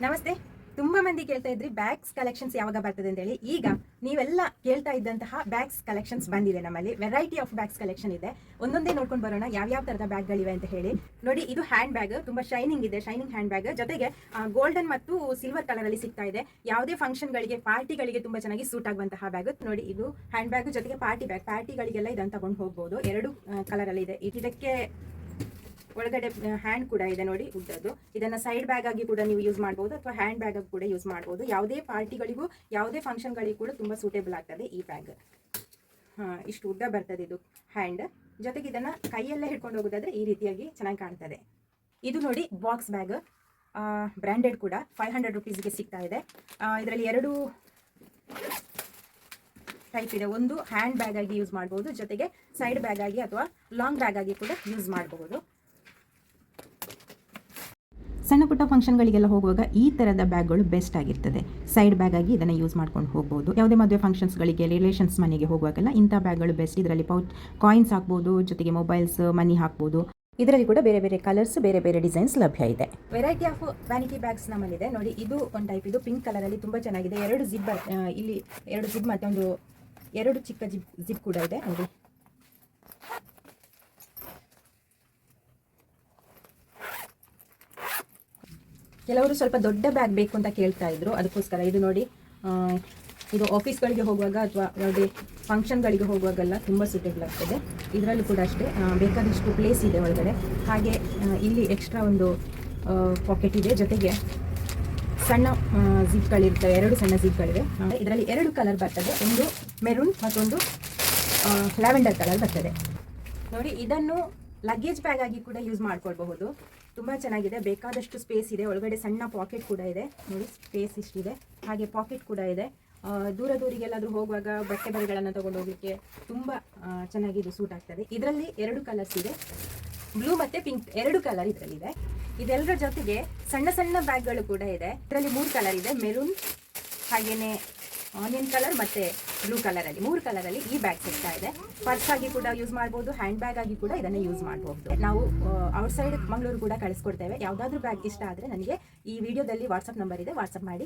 ನಮಸ್ತೆ. ತುಂಬಾ ಮಂದಿ ಕೇಳ್ತಾ ಇದ್ರಿ ಬ್ಯಾಗ್ಸ್ ಕಲೆಕ್ಷನ್ಸ್ ಯಾವಾಗ ಬರ್ತದೆ ಅಂತ ಹೇಳಿ. ಈಗ ನೀವೆಲ್ಲ ಕೇಳ್ತಾ ಇದ್ದಂತಹ ಬ್ಯಾಗ್ಸ್ ಕಲೆಕ್ಷನ್ಸ್ ಬಂದಿದೆ. ನಮ್ಮಲ್ಲಿ ವೆರೈಟಿ ಆಫ್ ಬ್ಯಾಗ್ಸ್ ಕಲೆಕ್ಷನ್ ಇದೆ. ಒಂದೊಂದೇ ನೋಡ್ಕೊಂಡು ಬರೋಣ ಯಾವ ತರದ ಬ್ಯಾಗ್ಗಳಿವೆ ಅಂತ ಹೇಳಿ. ನೋಡಿ, ಇದು ಹ್ಯಾಂಡ್ ಬ್ಯಾಗ್, ತುಂಬಾ ಶೈನಿಂಗ್ ಇದೆ. ಶೈನಿಂಗ್ ಹ್ಯಾಂಡ್ ಬ್ಯಾಗ್ ಜೊತೆಗೆ ಗೋಲ್ಡನ್ ಮತ್ತು ಸಿಲ್ವರ್ ಕಲರ್ ಅಲ್ಲಿ ಸಿಗ್ತಾ ಇದೆ. ಯಾವುದೇ ಫಂಕ್ಷನ್ ಗಳಿಗೆ, ಪಾರ್ಟಿಗಳಿಗೆ ತುಂಬಾ ಚೆನ್ನಾಗಿ ಸೂಟ್ ಆಗುವಂತಹ ಬ್ಯಾಗ್. ನೋಡಿ, ಇದು ಹ್ಯಾಂಡ್ ಬ್ಯಾಗ್ ಜೊತೆಗೆ ಪಾರ್ಟಿ ಬ್ಯಾಗ್. ಪಾರ್ಟಿಗಳಿಗೆಲ್ಲ ಇದನ್ನು ತಗೊಂಡು ಹೋಗ್ಬೋದು. ಎರಡು ಕಲರ್ ಅಲ್ಲಿ ಇದೆ. ಇದಕ್ಕೆ ಒಳಗಡೆ ಹ್ಯಾಂಡ್ ಕೂಡ ಇದೆ ನೋಡಿ, ಉದ್ದದ್ದು. ಇದನ್ನ ಸೈಡ್ ಬ್ಯಾಗ್ ಆಗಿ ಕೂಡ ನೀವು ಯೂಸ್ ಮಾಡಬಹುದು ಅಥವಾ ಹ್ಯಾಂಡ್ ಬ್ಯಾಗ್ ಆಗಿ ಕೂಡ ಯೂಸ್ ಮಾಡಬಹುದು. ಯಾವುದೇ ಪಾರ್ಟಿಗಳಿಗೂ ಯಾವುದೇ ಫಂಕ್ಷನ್ಗಳಿಗೂ ಕೂಡ ತುಂಬಾ ಸೂಟೇಬಲ್ ಆಗ್ತದೆ ಈ ಬ್ಯಾಗ್. ಇಷ್ಟು ಉದ್ದ ಬರ್ತದೆ ಇದು ಹ್ಯಾಂಡ್. ಜೊತೆಗೆ ಇದನ್ನ ಕೈಯಲ್ಲೇ ಹಿಡ್ಕೊಂಡು ಹೋಗೋದಾದ್ರೆ ಈ ರೀತಿಯಾಗಿ ಚೆನ್ನಾಗಿ ಕಾಣ್ತದೆ. ಇದು ನೋಡಿ ಬಾಕ್ಸ್ ಬ್ಯಾಗ್, ಬ್ರ್ಯಾಂಡೆಡ್ ಕೂಡ 500 ರುಪೀಸ್ಗೆ ಸಿಗ್ತಾ ಇದೆ. ಇದರಲ್ಲಿ ಎರಡು ಟೈಪ್ ಇದೆ. ಒಂದು ಹ್ಯಾಂಡ್ ಬ್ಯಾಗ್ ಆಗಿ ಯೂಸ್ ಮಾಡಬಹುದು, ಜೊತೆಗೆ ಸೈಡ್ ಬ್ಯಾಗ್ ಆಗಿ ಅಥವಾ ಲಾಂಗ್ ಬ್ಯಾಗ್ ಆಗಿ ಕೂಡ ಯೂಸ್ ಮಾಡಬಹುದು. ಸಣ್ಣ ಪುಟ್ಟ ಫಂಕ್ಷನ್ಗಳಿಗೆಲ್ಲ ಹೋಗುವಾಗ ಈ ಥರದ ಬ್ಯಾಗ್ಗಳು ಬೆಸ್ಟ್ ಆಗಿರ್ತದೆ. ಸೈಡ್ ಬ್ಯಾಗ್ ಆಗಿ ಇದನ್ನು ಯೂಸ್ ಮಾಡ್ಕೊಂಡು ಹೋಗ್ಬೋದು. ಯಾವುದೇ ಮದುವೆ ಫಂಕ್ಷನ್ಸ್ಗಳಿಗೆ, ರಿಲೇಷನ್ಸ್ ಮನೆಗೆ ಹೋಗುವಾಗೆಲ್ಲ ಇಂಥ ಬ್ಯಾಗ್ಗಳು ಬೆಸ್ಟ್. ಇದರಲ್ಲಿ ಕಾಯಿನ್ಸ್ ಹಾಕ್ಬೋದು, ಜೊತೆಗೆ ಮೊಬೈಲ್ಸ್, ಮನಿ ಹಾಕ್ಬೋದು. ಇದರಲ್ಲಿ ಕೂಡ ಬೇರೆ ಬೇರೆ ಕಲರ್ಸ್, ಬೇರೆ ಬೇರೆ ಡಿಸೈನ್ಸ್ ಲಭ್ಯ ಇದೆ. ವೆರೈಟಿ ಆಫ್ ವ್ಯಾನಿಟಿ ಬ್ಯಾಗ್ಸ್ ನಮ್ಮಲ್ಲಿದೆ. ನೋಡಿ, ಇದು ಒಂದು ಟೈಪ್. ಇದು ಪಿಂಕ್ ಕಲರಲ್ಲಿ ತುಂಬ ಚೆನ್ನಾಗಿದೆ. ಎರಡು ಜಿಪ್, ಇಲ್ಲಿ ಎರಡು ಜಿಪ್ ಮತ್ತು ಒಂದು ಎರಡು ಚಿಕ್ಕ ಜಿಪ್ ಕೂಡ ಇದೆ ನೋಡಿ. ಕೆಲವರು ಸ್ವಲ್ಪ ದೊಡ್ಡ ಬ್ಯಾಗ್ ಬೇಕು ಅಂತ ಕೇಳ್ತಾ ಇದ್ರು, ಅದಕ್ಕೋಸ್ಕರ ಇದು ನೋಡಿ. ಇದು ಆಫೀಸ್ಗಳಿಗೆ ಹೋಗುವಾಗ ಅಥವಾ ಯಾವುದೇ ಫಂಕ್ಷನ್ಗಳಿಗೆ ಹೋಗುವಾಗೆಲ್ಲ ತುಂಬ ಸೂಟೇಬಲ್ ಆಗ್ತದೆ. ಇದರಲ್ಲೂ ಕೂಡ ಅಷ್ಟೇ ಬೇಕಾದಷ್ಟು ಪ್ಲೇಸ್ ಇದೆ ಒಳಗಡೆ. ಹಾಗೆ ಇಲ್ಲಿ ಎಕ್ಸ್ಟ್ರಾ ಒಂದು ಪಾಕೆಟ್ ಇದೆ, ಜೊತೆಗೆ ಸಣ್ಣ ಜಿಪ್ಗಳಿರ್ತವೆ. ಎರಡು ಸಣ್ಣ ಜಿಪ್ಗಳಿವೆ. ಇದರಲ್ಲಿ ಎರಡು ಕಲರ್ ಬರ್ತದೆ. ಒಂದು ಮೆರೂನ್ ಮತ್ತೊಂದು ಲ್ಯಾವೆಂಡರ್ ಕಲರ್ ಬರ್ತದೆ ನೋಡಿ. ಇದನ್ನು ಲಗೇಜ್ ಬ್ಯಾಗ್ ಆಗಿ ಕೂಡ ಯೂಸ್ ಮಾಡ್ಕೊಳ್ಬಹುದು. ತುಂಬ ಚೆನ್ನಾಗಿದೆ. ಬೇಕಾದಷ್ಟು ಸ್ಪೇಸ್ ಇದೆ. ಒಳಗಡೆ ಸಣ್ಣ ಪಾಕೆಟ್ ಕೂಡ ಇದೆ ನೋಡಿ. ಸ್ಪೇಸ್ ಇಷ್ಟಿದೆ. ಹಾಗೆ ಪಾಕೆಟ್ ಕೂಡ ಇದೆ. ದೂರಿಗೆಲ್ಲಾದರೂ ಹೋಗುವಾಗ ಬಟ್ಟೆ ಬರೆಗಳನ್ನು ತಗೊಂಡು ಹೋಗಲಿಕ್ಕೆ ತುಂಬ ಚೆನ್ನಾಗಿ ಇದು ಸೂಟ್ ಆಗ್ತದೆ. ಇದರಲ್ಲಿ ಎರಡು ಕಲರ್ಸ್ ಇದೆ, ಬ್ಲೂ ಮತ್ತು ಪಿಂಕ್, ಎರಡು ಕಲರ್ ಇದರಲ್ಲಿದೆ. ಇದೆಲ್ಲರ ಜೊತೆಗೆ ಸಣ್ಣ ಸಣ್ಣ ಬ್ಯಾಗ್ಗಳು ಕೂಡ ಇದೆ. ಇದರಲ್ಲಿ 3 ಕಲರ್ ಇದೆ. ಮೆರೂನ್, ಹಾಗೆಯೇ ಆನಿಯನ್ ಕಲರ್ ಮತ್ತು ಬ್ಲೂ ಕಲರಲ್ಲಿ, 3 ಕಲರಲ್ಲಿ ಈ ಬ್ಯಾಗ್ ಸಿಗ್ತಾ ಇದೆ. ಪರ್ಸ್ ಆಗಿ ಕೂಡ ಯೂಸ್ ಮಾಡ್ಬೋದು, ಹ್ಯಾಂಡ್ ಬ್ಯಾಗ್ ಆಗಿ ಕೂಡ ಇದನ್ನು ಯೂಸ್ ಮಾಡಬಹುದು. ನಾವು ಔಟ್ಸೈಡ್ ಮಂಗಳೂರು ಕೂಡ ಕಳಿಸ್ಕೊಡ್ತೇವೆ. ಯಾವುದಾದ್ರೂ ಬ್ಯಾಗ್ ಇಷ್ಟ ಆದರೆ ನನಗೆ ಈ ವಿಡಿಯೋದಲ್ಲಿ ವಾಟ್ಸಪ್ ನಂಬರ್ ಇದೆ, ವಾಟ್ಸಪ್ ಮಾಡಿ.